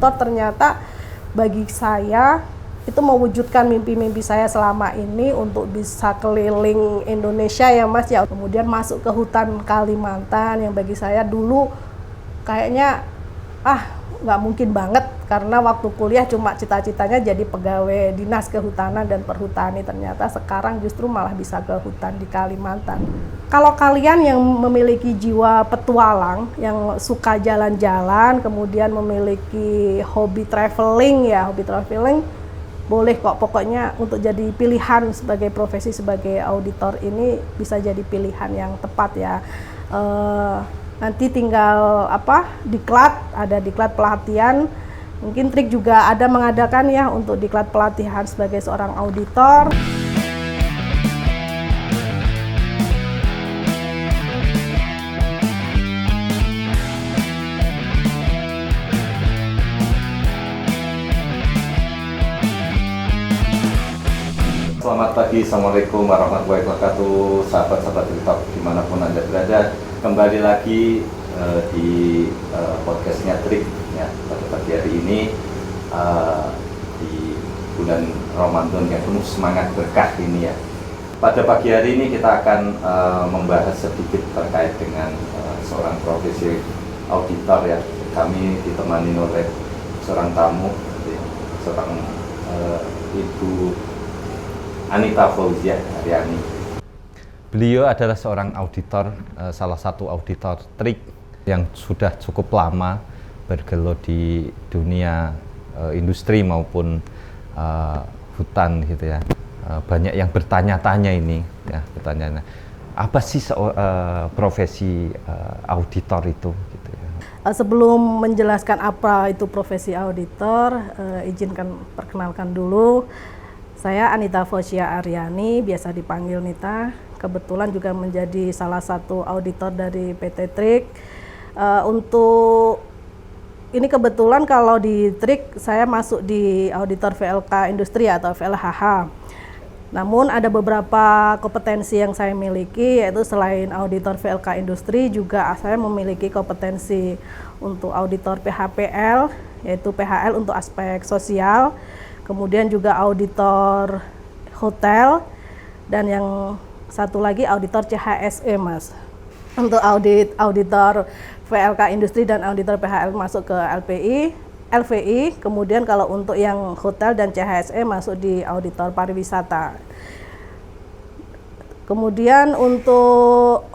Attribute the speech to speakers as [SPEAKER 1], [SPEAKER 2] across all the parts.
[SPEAKER 1] auditor ternyata bagi saya itu mewujudkan mimpi-mimpi saya selama ini untuk bisa keliling Indonesia ya Mas ya. Kemudian masuk ke hutan Kalimantan yang bagi saya dulu kayaknya nggak mungkin banget, karena waktu kuliah cuma cita-citanya jadi pegawai dinas kehutanan dan perhutani. Ternyata sekarang justru malah bisa ke hutan di Kalimantan. Kalau kalian yang memiliki jiwa petualang, yang suka jalan-jalan, kemudian memiliki hobi traveling, boleh kok, pokoknya untuk jadi pilihan sebagai profesi sebagai auditor ini bisa jadi pilihan yang tepat ya. Nanti tinggal diklat, ada diklat pelatihan. Mungkin Trik juga ada mengadakan ya untuk diklat pelatihan sebagai seorang auditor.
[SPEAKER 2] Selamat pagi, Assalamualaikum warahmatullahi wabarakatuh, sahabat-sahabat TikTok dimanapun Anda berada. Kembali lagi di podcastnya Trik ya, pada pagi hari ini di bulan Ramadan yang penuh semangat berkah ini ya. Pada pagi hari ini kita akan membahas sedikit terkait dengan seorang profesi auditor ya. Kami ditemani oleh seorang tamu, seorang Ibu Anita Fauziah Aryani.
[SPEAKER 3] Beliau adalah seorang auditor, salah satu auditor Trik yang sudah cukup lama bergelut di dunia industri maupun hutan gitu ya. Banyak yang bertanya-tanya ini ya, bertanya apa sih profesi auditor itu gitu ya.
[SPEAKER 1] Sebelum menjelaskan apa itu profesi auditor, izinkan perkenalkan dulu. Saya Anita Fauziah Aryani, biasa dipanggil Nita. Kebetulan juga menjadi salah satu auditor dari PT Trik. Untuk ini kebetulan kalau di Trik saya masuk di auditor VLK Industri atau VLHH. Namun ada beberapa kompetensi yang saya miliki, yaitu selain auditor VLK Industri juga saya memiliki kompetensi untuk auditor PHPL, yaitu PHL untuk aspek sosial. Kemudian juga auditor hotel, dan yang satu lagi auditor CHSE Mas. Untuk auditor VLK Industri dan auditor PHL masuk ke LVI, kemudian kalau untuk yang hotel dan CHSE masuk di auditor pariwisata. Kemudian untuk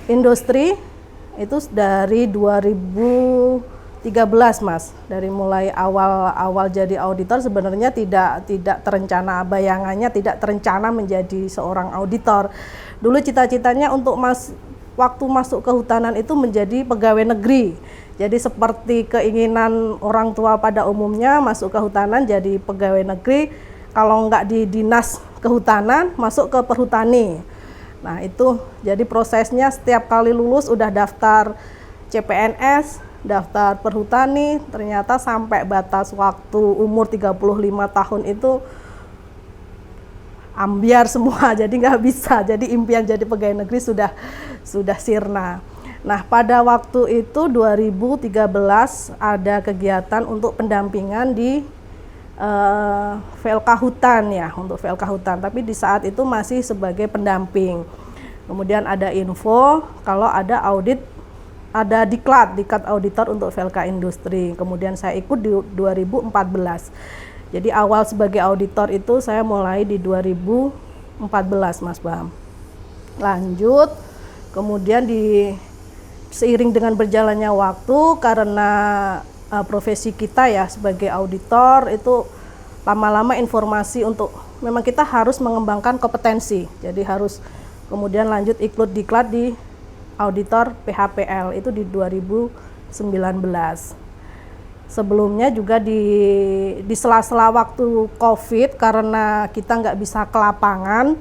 [SPEAKER 1] industri itu dari 2013 Mas, dari mulai awal jadi auditor sebenarnya tidak terencana, bayangannya tidak terencana menjadi seorang auditor. Dulu cita-citanya untuk waktu masuk kehutanan itu menjadi pegawai negeri. Jadi seperti keinginan orang tua pada umumnya, masuk kehutanan jadi pegawai negeri, kalau enggak di dinas kehutanan masuk ke perhutani. Nah itu jadi prosesnya setiap kali lulus udah daftar CPNS, daftar perhutani, ternyata sampai batas waktu umur 35 tahun itu ambiar semua, jadi nggak bisa. Jadi impian jadi pegawai negeri sudah sirna. Nah pada waktu itu 2013 ada kegiatan untuk pendampingan di VLK Hutan ya, untuk VLK Hutan, tapi di saat itu masih sebagai pendamping. Kemudian ada info kalau ada diklat auditor untuk VLK Industri. Kemudian saya ikut di 2014. Jadi awal sebagai auditor itu saya mulai di 2014 Mas Bam. Lanjut, kemudian seiring dengan berjalannya waktu, karena profesi kita ya sebagai auditor itu lama-lama informasi untuk memang kita harus mengembangkan kompetensi. Jadi harus kemudian lanjut ikut diklat di auditor PHPL itu di 2019. Sebelumnya juga di sela-sela waktu COVID, karena kita nggak bisa ke lapangan,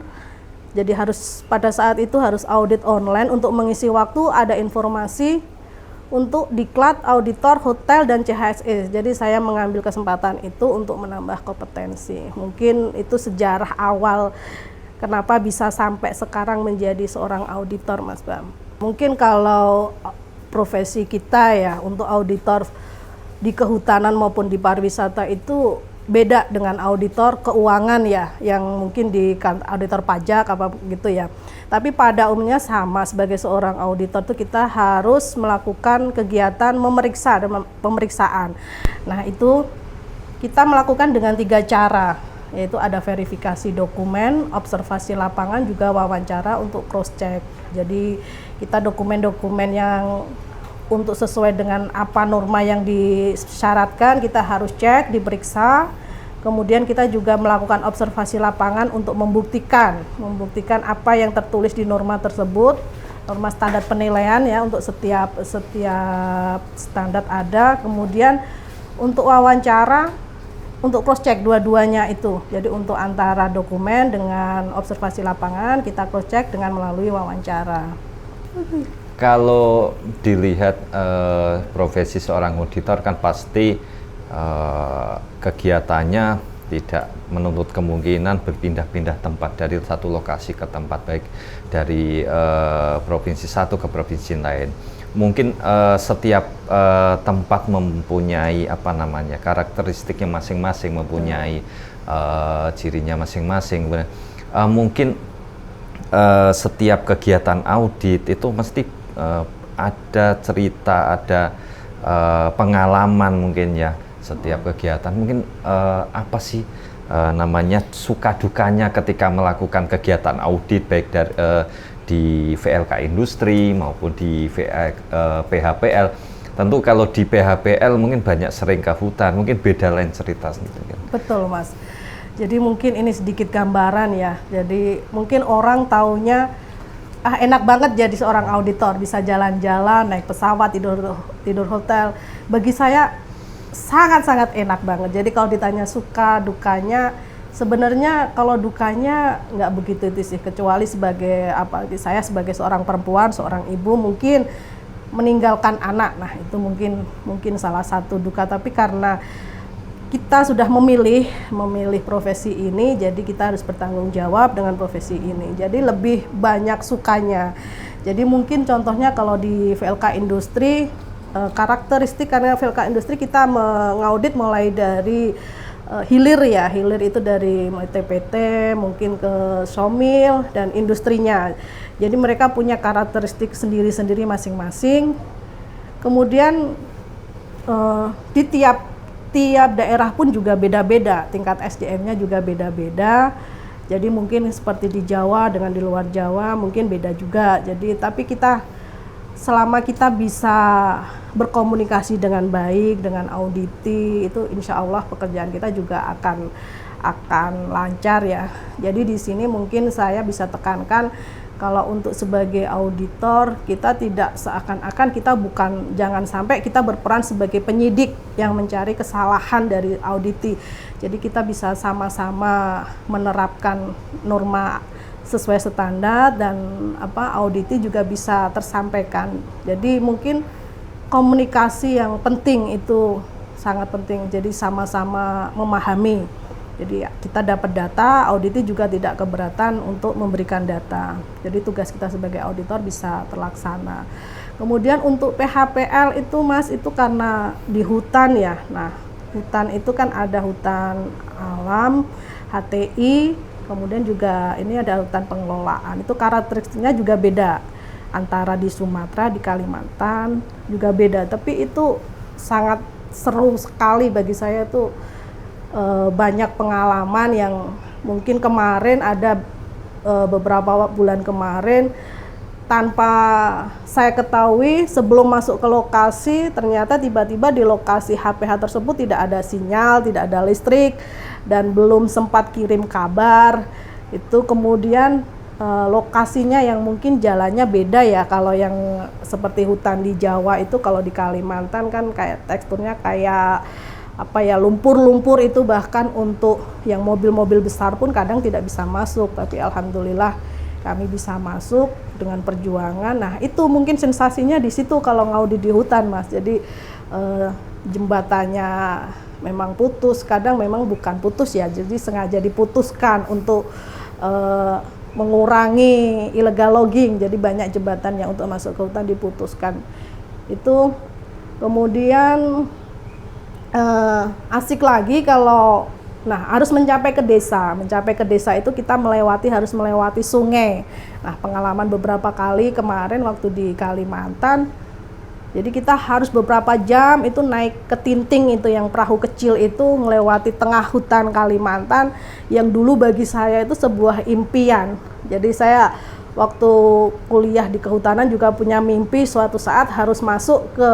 [SPEAKER 1] jadi pada saat itu harus audit online. Untuk mengisi waktu ada informasi untuk diklat auditor hotel dan CHSE. Jadi saya mengambil kesempatan itu untuk menambah kompetensi. Mungkin itu sejarah awal kenapa bisa sampai sekarang menjadi seorang auditor Mas Bam. Mungkin kalau profesi kita ya untuk auditor di kehutanan maupun di pariwisata itu beda dengan auditor keuangan ya, yang mungkin di auditor pajak apa gitu ya. Tapi pada umumnya sama, sebagai seorang auditor tuh kita harus melakukan kegiatan memeriksa dan pemeriksaan. Nah itu kita melakukan dengan 3 cara, yaitu ada verifikasi dokumen, observasi lapangan, juga wawancara untuk cross check. Jadi kita dokumen-dokumen yang untuk sesuai dengan apa norma yang disyaratkan kita harus cek, diperiksa. Kemudian kita juga melakukan observasi lapangan untuk membuktikan apa yang tertulis di norma tersebut, norma standar penilaian ya, untuk setiap standar ada. Kemudian untuk wawancara, untuk cross check dua-duanya itu. Jadi untuk antara dokumen dengan observasi lapangan kita cross check dengan melalui wawancara.
[SPEAKER 3] Kalau dilihat profesi seorang auditor kan pasti kegiatannya tidak menuntut kemungkinan berpindah-pindah tempat dari satu lokasi ke tempat, baik dari provinsi satu ke provinsi lain. Mungkin setiap tempat mempunyai karakteristiknya masing-masing, mempunyai cirinya masing-masing. Mungkin setiap kegiatan audit itu mesti ada cerita, ada pengalaman mungkin ya. Setiap kegiatan mungkin apa sih suka dukanya ketika melakukan kegiatan audit, baik dari di VLK Industri maupun di PHPL. Tentu kalau di PHPL mungkin banyak sering ke hutan, mungkin beda lain cerita sendiri.
[SPEAKER 1] Betul Mas. Jadi mungkin ini sedikit gambaran ya. Jadi mungkin orang taunya enak banget jadi seorang auditor, bisa jalan-jalan, naik pesawat, tidur hotel. Bagi saya sangat-sangat enak banget. Jadi kalau ditanya suka dukanya, sebenarnya kalau dukanya nggak begitu itu sih, kecuali saya sebagai seorang perempuan, seorang ibu mungkin meninggalkan anak. Nah itu mungkin salah satu duka. Tapi karena kita sudah memilih profesi ini, jadi kita harus bertanggung jawab dengan profesi ini. Jadi lebih banyak sukanya. Jadi mungkin contohnya kalau di VLK Industri, karakteristik karena VLK Industri kita mengaudit mulai dari hilir ya, hilir itu dari TPT mungkin ke sawmill dan industrinya. Jadi mereka punya karakteristik sendiri-sendiri masing-masing. Kemudian di tiap daerah pun juga beda-beda, tingkat SDM-nya juga beda-beda. Jadi mungkin seperti di Jawa dengan di luar Jawa mungkin beda juga. Jadi tapi selama kita bisa berkomunikasi dengan baik dengan auditi, itu insya Allah pekerjaan kita juga akan lancar ya. Jadi di sini mungkin saya bisa tekankan, kalau untuk sebagai auditor kita tidak seakan-akan jangan sampai kita berperan sebagai penyidik yang mencari kesalahan dari auditi. Jadi kita bisa sama-sama menerapkan norma sesuai standar dan auditi juga bisa tersampaikan. Jadi mungkin komunikasi yang penting itu sangat penting. Jadi sama-sama memahami. Jadi kita dapat data, auditi juga tidak keberatan untuk memberikan data. Jadi tugas kita sebagai auditor bisa terlaksana. Kemudian untuk PHPL itu Mas, itu karena di hutan ya. Nah, hutan itu kan ada hutan alam, HTI, kemudian juga ini ada hutan pengelolaan. Itu karakteristiknya juga beda. Antara di Sumatera, di Kalimantan juga beda. Tapi itu sangat seru sekali bagi saya tuh. Banyak pengalaman yang mungkin kemarin ada beberapa bulan kemarin tanpa saya ketahui sebelum masuk ke lokasi, ternyata tiba-tiba di lokasi HPH tersebut tidak ada sinyal, tidak ada listrik dan belum sempat kirim kabar. Itu kemudian lokasinya yang mungkin jalannya beda ya, kalau yang seperti hutan di Jawa itu, kalau di Kalimantan kan kayak teksturnya kayak lumpur-lumpur, itu bahkan untuk yang mobil-mobil besar pun kadang tidak bisa masuk, tapi alhamdulillah kami bisa masuk dengan perjuangan. Nah itu mungkin sensasinya di situ kalau ngaudit di hutan Mas. Jadi jembatannya memang putus, kadang memang bukan putus ya, jadi sengaja diputuskan untuk mengurangi illegal logging. Jadi banyak jembatan yang untuk masuk ke hutan diputuskan. Itu kemudian asik lagi kalau harus mencapai ke desa. Mencapai ke desa itu kita harus melewati sungai. Nah, pengalaman beberapa kali kemarin waktu di Kalimantan, jadi kita harus beberapa jam itu naik ke Tinting, itu yang perahu kecil itu, melewati tengah hutan Kalimantan yang dulu bagi saya itu sebuah impian. Jadi saya waktu kuliah di kehutanan juga punya mimpi suatu saat harus masuk ke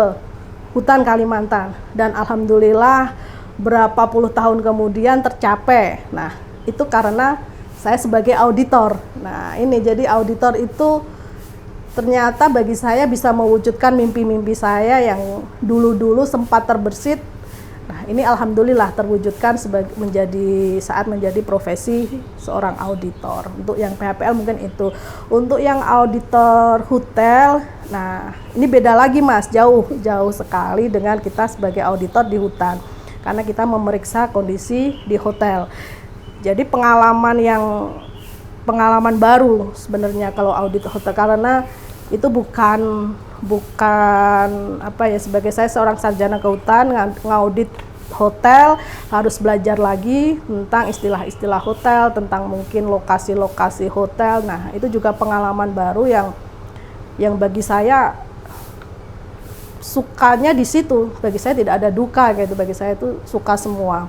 [SPEAKER 1] hutan Kalimantan, dan alhamdulillah berapa puluh tahun kemudian tercapai. Nah, itu karena saya sebagai auditor. Nah, ini jadi auditor itu ternyata bagi saya bisa mewujudkan mimpi-mimpi saya yang dulu-dulu sempat terbersit. Nah, ini alhamdulillah terwujudkan saat menjadi profesi seorang auditor. Untuk yang PHPL mungkin itu. Untuk yang auditor hotel, nah ini beda lagi Mas, jauh sekali dengan kita sebagai auditor di hutan. Karena kita memeriksa kondisi di hotel. Jadi pengalaman baru sebenarnya kalau audit hotel, karena itu bukan sebagai saya seorang sarjana kehutanan ngaudit hotel harus belajar lagi tentang istilah-istilah hotel, tentang mungkin lokasi-lokasi hotel. Nah, itu juga pengalaman baru yang bagi saya sukanya di situ. Bagi saya tidak ada duka gitu, bagi saya itu suka semua.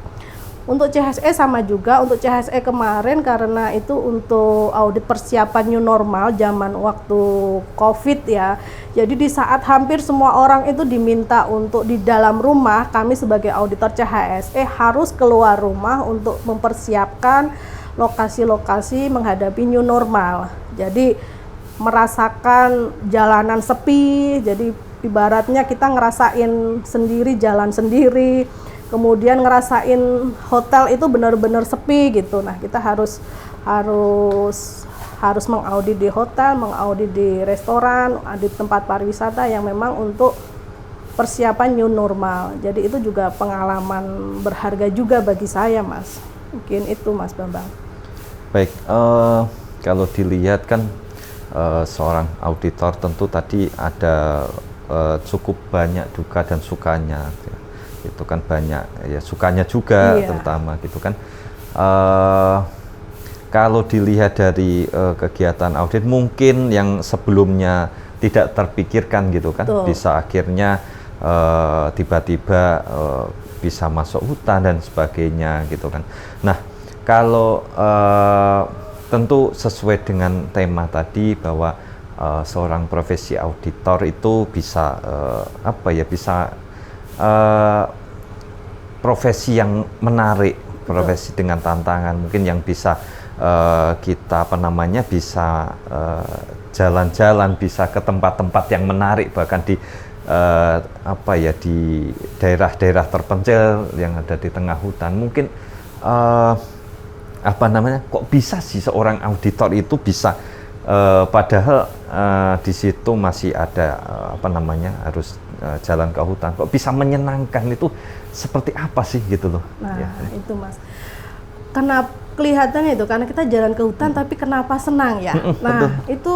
[SPEAKER 1] Untuk CHSE sama juga. Untuk CHSE kemarin karena itu untuk audit persiapan new normal zaman waktu Covid ya. Jadi di saat hampir semua orang itu diminta untuk di dalam rumah, kami sebagai auditor CHSE harus keluar rumah untuk mempersiapkan lokasi-lokasi menghadapi new normal. Jadi merasakan jalanan sepi, jadi ibaratnya kita ngerasain sendiri, jalan sendiri, kemudian ngerasain hotel itu benar-benar sepi gitu. Nah, kita harus mengaudit di hotel, mengaudit di restoran, di tempat pariwisata yang memang untuk persiapan new normal. Jadi itu juga pengalaman berharga juga bagi saya, Mas. Mungkin itu, Mas Bambang.
[SPEAKER 3] Baik, kalau dilihat kan seorang auditor tentu tadi ada cukup banyak duka dan sukanya, itu kan banyak ya, sukanya juga terutama gitu kan. Kalau dilihat dari kegiatan audit mungkin yang sebelumnya tidak terpikirkan gitu kan, bisa akhirnya tiba-tiba bisa masuk hutan dan sebagainya gitu kan. Nah, kalau tentu sesuai dengan tema tadi bahwa seorang profesi auditor itu bisa profesi yang menarik, profesi dengan tantangan, mungkin yang bisa kita bisa jalan-jalan, bisa ke tempat-tempat yang menarik, bahkan di di daerah-daerah terpencil yang ada di tengah hutan. Mungkin kok bisa sih seorang auditor itu bisa padahal di situ masih ada harus jalan ke hutan, kok bisa menyenangkan, itu seperti apa sih gitu loh.
[SPEAKER 1] Nah itu Mas, karena kelihatannya itu karena kita jalan ke hutan tapi kenapa senang ya. Nah betul. Itu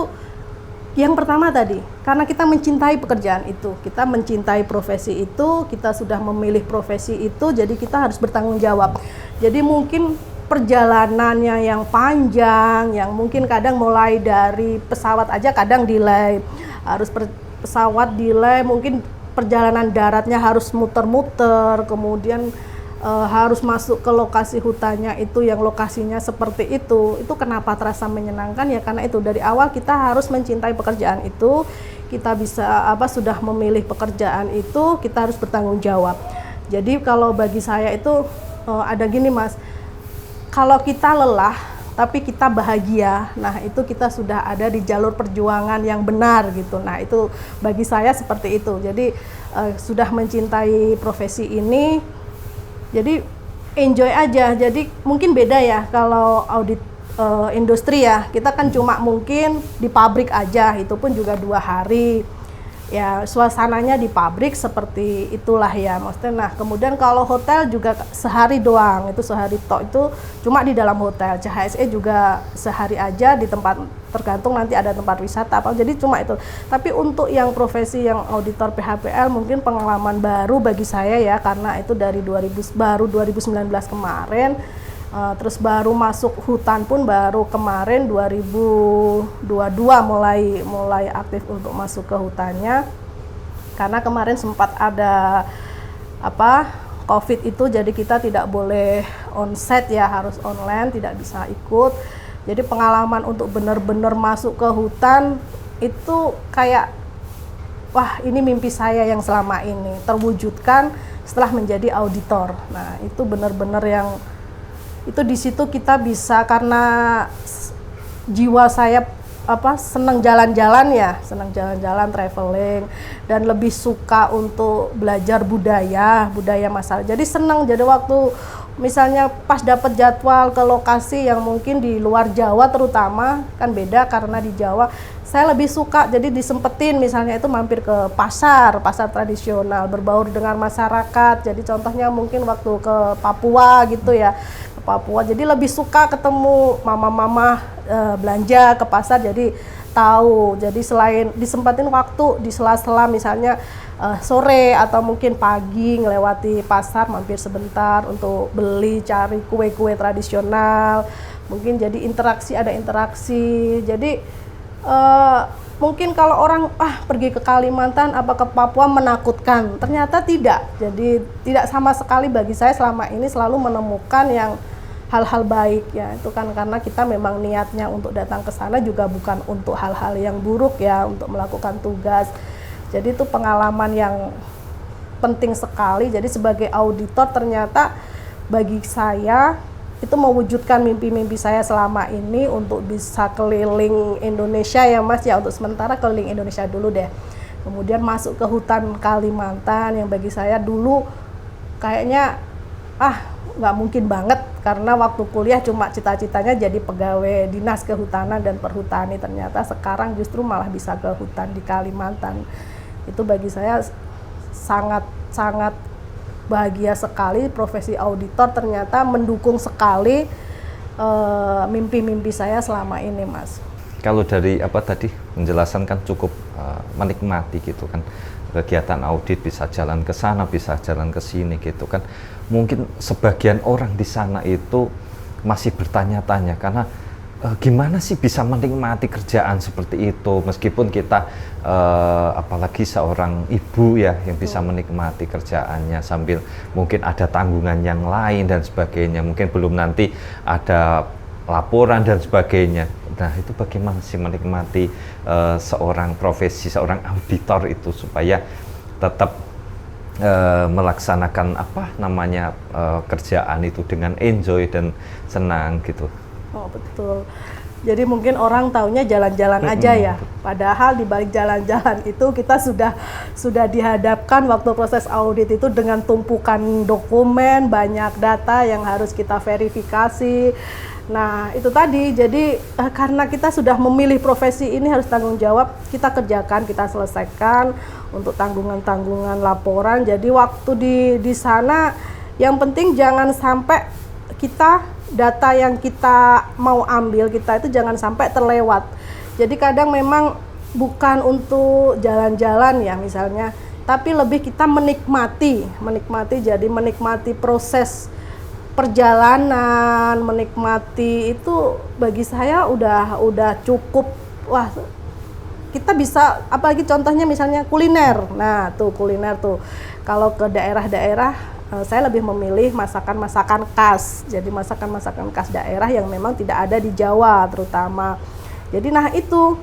[SPEAKER 1] yang pertama tadi, karena kita mencintai pekerjaan itu, kita mencintai profesi itu, kita sudah memilih profesi itu, jadi kita harus bertanggung jawab. Jadi mungkin perjalanannya yang panjang, yang mungkin kadang mulai dari pesawat aja kadang delay, harus pesawat delay, mungkin perjalanan daratnya harus muter-muter, kemudian harus masuk ke lokasi hutannya itu yang lokasinya seperti itu kenapa terasa menyenangkan ya, karena itu dari awal kita harus mencintai pekerjaan itu, kita bisa sudah memilih pekerjaan itu, kita harus bertanggung jawab. Jadi kalau bagi saya itu ada gini Mas, kalau kita lelah tapi kita bahagia, nah itu kita sudah ada di jalur perjuangan yang benar gitu. Nah itu bagi saya seperti itu. Jadi sudah mencintai profesi ini, jadi enjoy aja. Jadi mungkin beda ya kalau audit industri ya, kita kan cuma mungkin di pabrik aja, itu pun juga 2 hari. ya suasananya di pabrik seperti itulah ya maksudnya. Nah kemudian kalau hotel juga sehari doang, itu sehari tok, itu cuma di dalam hotel. CHSE juga sehari aja di tempat, tergantung nanti ada tempat wisata apa, jadi cuma itu. Tapi untuk yang profesi yang auditor PHPL mungkin pengalaman baru bagi saya ya, karena itu dari 2019 kemarin. Terus baru masuk hutan pun baru kemarin 2022 mulai aktif untuk masuk ke hutannya, karena kemarin sempat ada COVID itu, jadi kita tidak boleh onsite ya, harus online, tidak bisa ikut. Jadi pengalaman untuk benar-benar masuk ke hutan itu kayak wah, ini mimpi saya yang selama ini terwujudkan setelah menjadi auditor. Nah itu benar-benar yang itu di situ kita bisa, karena jiwa saya senang jalan-jalan ya, senang jalan-jalan, traveling, dan lebih suka untuk belajar budaya masalah. Jadi senang, jadi waktu misalnya pas dapat jadwal ke lokasi yang mungkin di luar Jawa terutama, kan beda karena di Jawa saya lebih suka, jadi disempetin misalnya itu mampir ke pasar tradisional, berbaur dengan masyarakat. Jadi contohnya mungkin waktu ke Papua gitu ya, jadi lebih suka ketemu mama-mama belanja ke pasar, jadi tahu. Jadi selain disempatin waktu di sela-sela misalnya sore atau mungkin pagi ngelewati pasar, mampir sebentar untuk beli, cari kue-kue tradisional, mungkin jadi ada interaksi. Jadi mungkin kalau orang pergi ke Kalimantan apa ke Papua menakutkan, ternyata tidak. Jadi tidak sama sekali. Bagi saya selama ini selalu menemukan yang hal-hal baik ya, itu kan karena kita memang niatnya untuk datang ke sana juga bukan untuk hal-hal yang buruk ya, untuk melakukan tugas. Jadi itu pengalaman yang penting sekali. Jadi sebagai auditor ternyata bagi saya itu mewujudkan mimpi-mimpi saya selama ini untuk bisa keliling Indonesia ya Mas ya, untuk sementara keliling Indonesia dulu deh. Kemudian masuk ke hutan Kalimantan yang bagi saya dulu kayaknya nggak mungkin banget, karena waktu kuliah cuma cita-citanya jadi pegawai dinas kehutanan dan perhutani. Ternyata sekarang justru malah bisa ke hutan di Kalimantan. Itu bagi saya sangat bahagia sekali. Profesi auditor ternyata mendukung sekali mimpi-mimpi saya selama ini Mas.
[SPEAKER 3] Kalau dari tadi penjelasan kan cukup menikmati gitu kan, kegiatan audit bisa jalan ke sana, bisa jalan ke sini gitu kan. Mungkin sebagian orang di sana itu masih bertanya-tanya karena gimana sih bisa menikmati kerjaan seperti itu, meskipun kita apalagi seorang ibu ya yang bisa menikmati kerjaannya sambil mungkin ada tanggungan yang lain dan sebagainya, mungkin belum nanti ada laporan dan sebagainya. Nah itu bagaimana sih menikmati seorang profesi, seorang auditor itu supaya tetap melaksanakan kerjaan itu dengan enjoy dan senang gitu.
[SPEAKER 1] Oh betul. Jadi mungkin orang taunya jalan-jalan aja ya. Padahal di balik jalan-jalan itu kita sudah dihadapkan waktu proses audit itu dengan tumpukan dokumen, banyak data yang harus kita verifikasi. Nah itu tadi, jadi karena kita sudah memilih profesi ini harus tanggung jawab, kita kerjakan, kita selesaikan untuk tanggungan-tanggungan laporan. Jadi waktu di sana yang penting jangan sampai data yang kita mau ambil itu jangan sampai terlewat. Jadi kadang memang bukan untuk jalan-jalan ya misalnya, tapi lebih kita menikmati, jadi menikmati proses perjalanan, menikmati itu bagi saya udah cukup. Wah, kita bisa, apalagi contohnya misalnya kuliner. Nah, tuh kuliner tuh. Kalau ke daerah-daerah saya lebih memilih masakan-masakan khas. Jadi masakan-masakan khas daerah yang memang tidak ada di Jawa terutama. Jadi nah itu.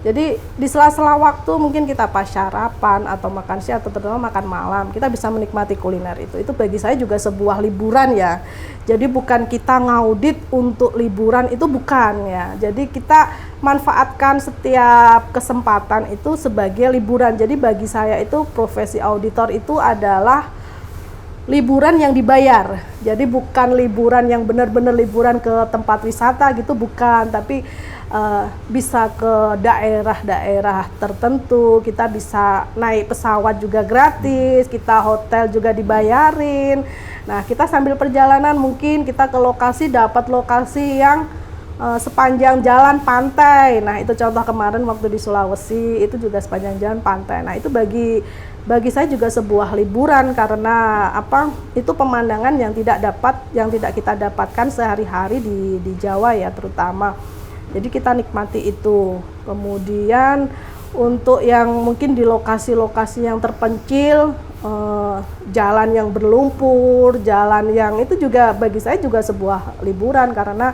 [SPEAKER 1] Jadi di sela-sela waktu mungkin kita pas sarapan atau makan siang atau terutama makan malam, kita bisa menikmati kuliner itu. Itu bagi saya juga sebuah liburan ya. Jadi bukan kita ngaudit untuk liburan, itu bukan ya. Jadi kita manfaatkan setiap kesempatan itu sebagai liburan. Jadi bagi saya itu profesi auditor itu adalah liburan yang dibayar. Jadi bukan liburan yang benar-benar liburan ke tempat wisata gitu, bukan, tapi bisa ke daerah-daerah tertentu, kita bisa naik pesawat juga gratis, kita hotel juga dibayarin. Nah, kita sambil perjalanan mungkin kita ke lokasi, dapat lokasi yang sepanjang jalan pantai. Nah, itu contoh kemarin waktu di Sulawesi, itu juga sepanjang jalan pantai. Nah, itu bagi saya juga sebuah liburan, karena apa? Itu pemandangan yang tidak kita dapatkan sehari-hari di Jawa ya terutama. Jadi kita nikmati itu. Kemudian untuk yang mungkin di lokasi-lokasi yang terpencil, jalan yang berlumpur, jalan yang itu juga bagi saya juga sebuah liburan, karena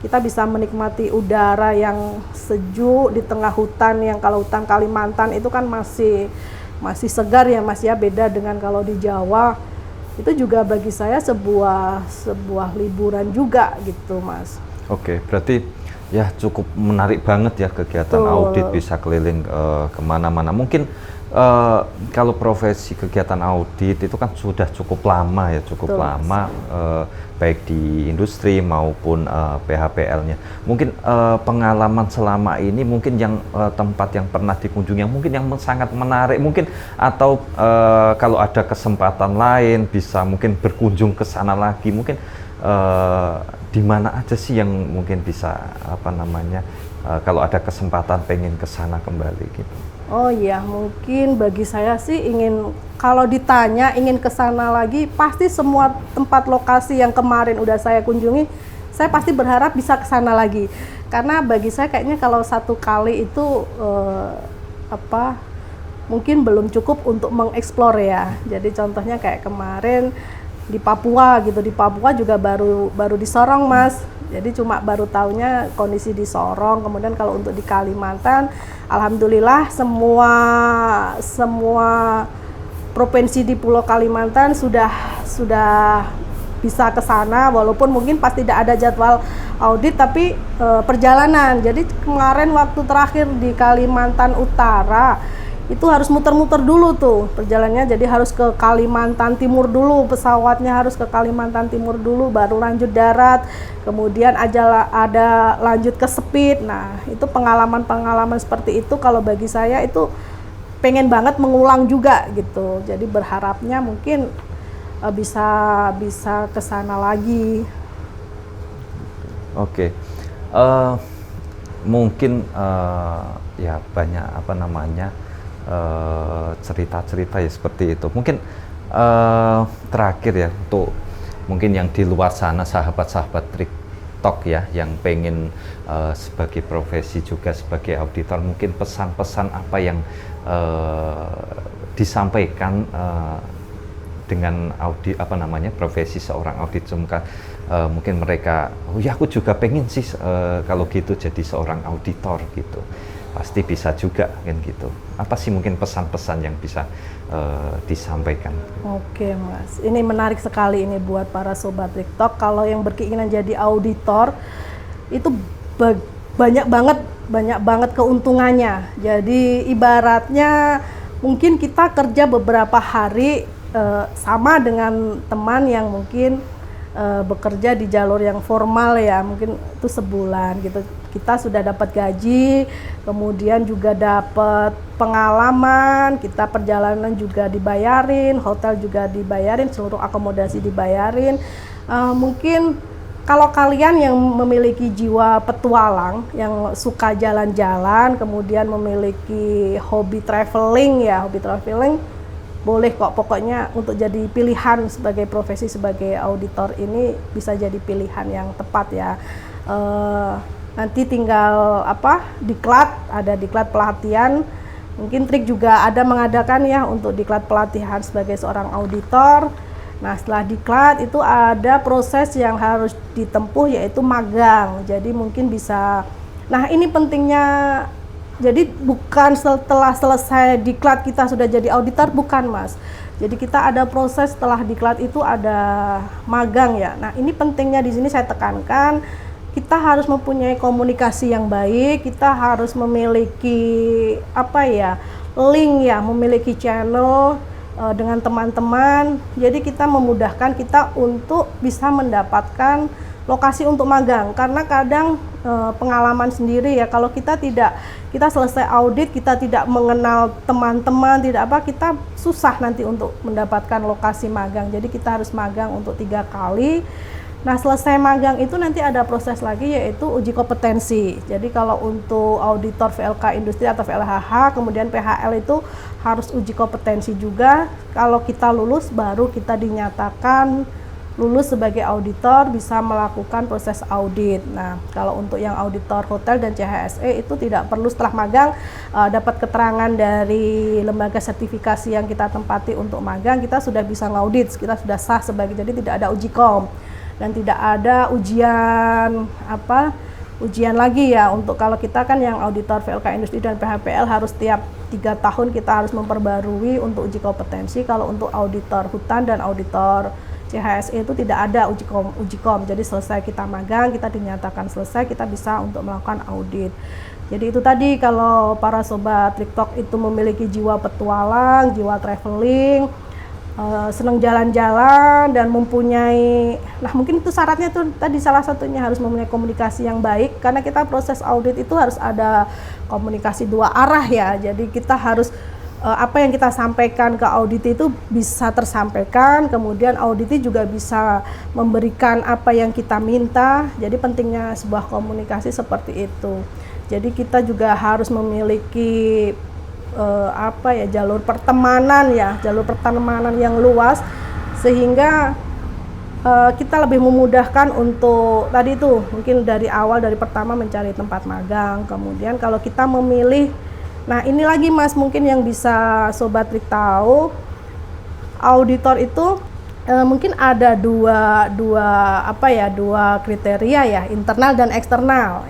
[SPEAKER 1] kita bisa menikmati udara yang sejuk di tengah hutan, yang kalau hutan Kalimantan itu kan masih segar ya Mas ya, beda dengan kalau di Jawa. Itu juga bagi saya sebuah liburan juga gitu Mas.
[SPEAKER 3] Oke, berarti ya cukup menarik banget ya kegiatan audit, bisa keliling kemana-mana. Mungkin kalau profesi kegiatan audit itu kan sudah cukup lama ya, baik di industri maupun PHPL-nya. Mungkin pengalaman selama ini, mungkin yang tempat yang pernah dikunjungi, yang mungkin yang sangat menarik, mungkin atau kalau ada kesempatan lain bisa mungkin berkunjung ke sana lagi, mungkin di mana aja sih yang mungkin bisa kalau ada kesempatan pengen ke sana kembali gitu.
[SPEAKER 1] Oh iya, mungkin bagi saya sih kalau ditanya ingin ke sana lagi, pasti semua tempat lokasi yang kemarin udah saya kunjungi, saya pasti berharap bisa ke sana lagi. Karena bagi saya kayaknya kalau satu kali itu mungkin belum cukup untuk mengeksplor ya. Jadi contohnya kayak kemarin di Papua gitu, di Papua juga baru di Sorong Mas. Jadi cuma baru tahunya kondisi di Sorong. Kemudian kalau untuk di Kalimantan, alhamdulillah semua provinsi di Pulau Kalimantan sudah bisa ke sana, walaupun mungkin pas tidak ada jadwal audit, tapi perjalanan. Jadi kemarin waktu terakhir di Kalimantan Utara itu harus muter-muter dulu tuh perjalanannya, jadi harus ke Kalimantan Timur dulu, pesawatnya harus ke Kalimantan Timur dulu, baru lanjut darat, kemudian ada lanjut ke Sepit. Nah, itu pengalaman-pengalaman seperti itu kalau bagi saya itu pengen banget mengulang juga gitu. Jadi berharapnya mungkin bisa ke sana lagi.
[SPEAKER 3] Oke. Mungkin ya banyak cerita-cerita ya seperti itu. Mungkin terakhir ya, untuk mungkin yang di luar sana, sahabat-sahabat TrikTalk ya, yang pengen sebagai profesi juga sebagai auditor, mungkin pesan-pesan apa yang disampaikan dengan profesi seorang auditor. Mungkin mereka, oh ya aku juga pengen sih kalau gitu jadi seorang auditor gitu. Pasti bisa juga kan gitu. Apa sih mungkin pesan-pesan yang bisa disampaikan?
[SPEAKER 1] Oke Mas, ini menarik sekali ini buat para sobat TrikTalk. Kalau yang berkeinginan jadi auditor itu banyak banget keuntungannya. Jadi ibaratnya mungkin kita kerja beberapa hari sama dengan teman yang mungkin bekerja di jalur yang formal ya, mungkin itu sebulan gitu. Kita sudah dapat gaji, kemudian juga dapat pengalaman, kita perjalanan juga dibayarin, hotel juga dibayarin, seluruh akomodasi dibayarin. Mungkin kalau kalian yang memiliki jiwa petualang, yang suka jalan-jalan, kemudian memiliki hobi traveling, boleh kok, pokoknya untuk jadi pilihan sebagai profesi sebagai auditor ini bisa jadi pilihan yang tepat ya. Nanti tinggal ada diklat pelatihan. Mungkin Trik juga ada mengadakan ya untuk diklat pelatihan sebagai seorang auditor. Nah, setelah diklat itu ada proses yang harus ditempuh, yaitu magang. Jadi mungkin bisa, nah ini pentingnya. Jadi bukan setelah selesai diklat kita sudah jadi auditor, bukan Mas. Jadi kita ada proses setelah diklat itu ada magang ya. Nah, ini pentingnya di sini saya tekankan, kita harus mempunyai komunikasi yang baik, kita harus memiliki link ya, memiliki channel dengan teman-teman. Jadi kita memudahkan kita untuk bisa mendapatkan lokasi untuk magang, karena kadang pengalaman sendiri ya, kalau kita selesai audit, kita tidak mengenal teman-teman, tidak apa, kita susah nanti untuk mendapatkan lokasi magang. Jadi kita harus magang untuk 3 kali. Nah, selesai magang itu nanti ada proses lagi, yaitu uji kompetensi. Jadi kalau untuk auditor VLK industri atau VLHH, kemudian PHL itu harus uji kompetensi juga. Kalau kita lulus, baru kita dinyatakan lulus sebagai auditor, bisa melakukan proses audit. Nah, kalau untuk yang auditor hotel dan CHSE itu tidak perlu setelah magang dapat keterangan dari lembaga sertifikasi yang kita tempati untuk magang, kita sudah bisa ngaudit, kita sudah sah sebagai, jadi tidak ada uji kom dan tidak ada ujian lagi ya. Untuk kalau kita kan yang auditor VLK industri dan PHPL harus tiap 3 tahun kita harus memperbarui untuk uji kompetensi. Kalau untuk auditor hutan dan auditor CHSE itu tidak ada uji kom. Jadi selesai kita magang, kita dinyatakan selesai, kita bisa untuk melakukan audit. Jadi itu tadi, kalau para sobat TrikTalk itu memiliki jiwa petualang, jiwa traveling, senang jalan-jalan dan mempunyai, nah mungkin itu syaratnya tuh tadi salah satunya harus mempunyai komunikasi yang baik, karena kita proses audit itu harus ada komunikasi 2 arah ya. Jadi kita harus apa yang kita sampaikan ke audit itu bisa tersampaikan, kemudian audit juga bisa memberikan apa yang kita minta. Jadi pentingnya sebuah komunikasi seperti itu. Jadi kita juga harus memiliki jalur pertemanan yang luas, sehingga kita lebih memudahkan untuk tadi itu mungkin dari awal, dari pertama mencari tempat magang. Kemudian kalau kita memilih, nah ini lagi Mas, mungkin yang bisa Sobat Trik tahu, auditor itu mungkin ada dua kriteria ya, internal dan eksternal.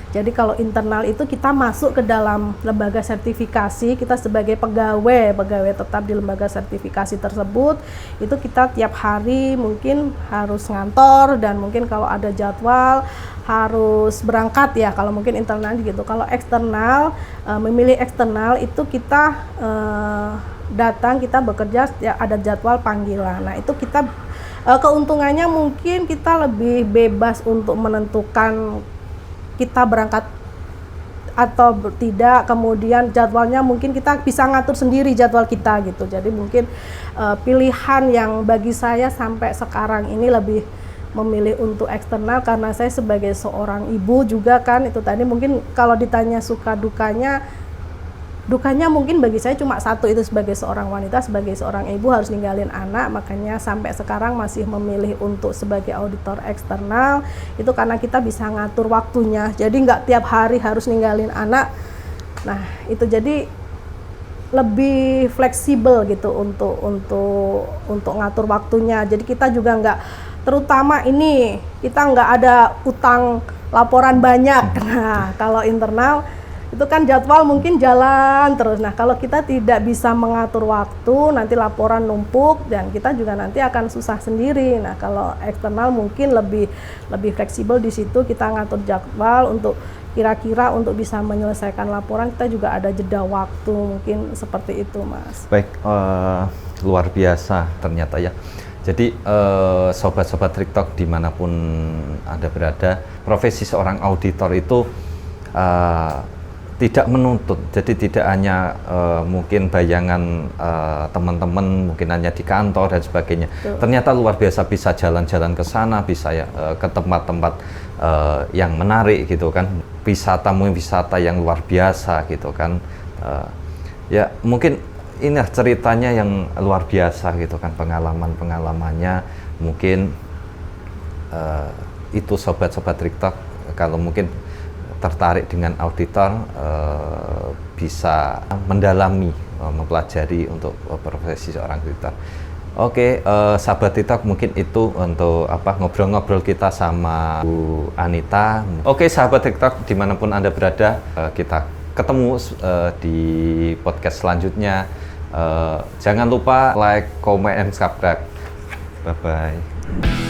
[SPEAKER 1] Jadi kalau internal itu kita masuk ke dalam lembaga sertifikasi, kita sebagai pegawai tetap di lembaga sertifikasi tersebut, itu kita tiap hari mungkin harus ngantor, dan mungkin kalau ada jadwal harus berangkat ya, kalau mungkin internal gitu. Kalau eksternal, memilih eksternal itu kita datang, kita bekerja, ya ada jadwal panggilan. Nah itu kita keuntungannya mungkin kita lebih bebas untuk menentukan kita berangkat atau tidak, kemudian jadwalnya mungkin kita bisa ngatur sendiri jadwal kita gitu. Jadi mungkin pilihan yang bagi saya sampai sekarang ini lebih memilih untuk eksternal, karena saya sebagai seorang ibu juga kan, itu tadi mungkin kalau ditanya suka dukanya mungkin bagi saya cuma satu, itu sebagai seorang wanita, sebagai seorang ibu harus ninggalin anak. Makanya sampai sekarang masih memilih untuk sebagai auditor eksternal, itu karena kita bisa ngatur waktunya, jadi nggak tiap hari harus ninggalin anak. Nah itu jadi lebih fleksibel gitu untuk ngatur waktunya. Jadi kita juga nggak, terutama ini kita nggak ada utang laporan banyak. Nah kalau internal itu kan jadwal mungkin jalan terus. Nah kalau kita tidak bisa mengatur waktu, nanti laporan numpuk dan kita juga nanti akan susah sendiri. Nah kalau eksternal mungkin lebih fleksibel di situ, kita ngatur jadwal untuk kira-kira untuk bisa menyelesaikan laporan, kita juga ada jeda waktu, mungkin seperti itu Mas.
[SPEAKER 3] Baik, luar biasa ternyata ya. Jadi sobat-sobat TrikTalk dimanapun Anda berada, profesi seorang auditor itu tidak menuntut, jadi tidak hanya mungkin bayangan teman-teman, mungkin hanya di kantor dan sebagainya.
[SPEAKER 1] Betul.
[SPEAKER 3] Ternyata luar biasa, bisa jalan-jalan ke sana, bisa ya ke tempat-tempat yang menarik gitu kan, wisata yang luar biasa gitu kan. Ya mungkin ini ceritanya yang luar biasa gitu kan, pengalamannya mungkin itu sobat-sobat TrikTalk kalau mungkin tertarik dengan auditor, bisa mendalami, mempelajari untuk profesi seorang auditor. Oke, sahabat TrikTalk, mungkin itu untuk ngobrol-ngobrol kita sama Bu Anita. Oke, sahabat TrikTalk dimanapun Anda berada, kita ketemu di podcast selanjutnya. Jangan lupa like, comment, and subscribe. Bye-bye.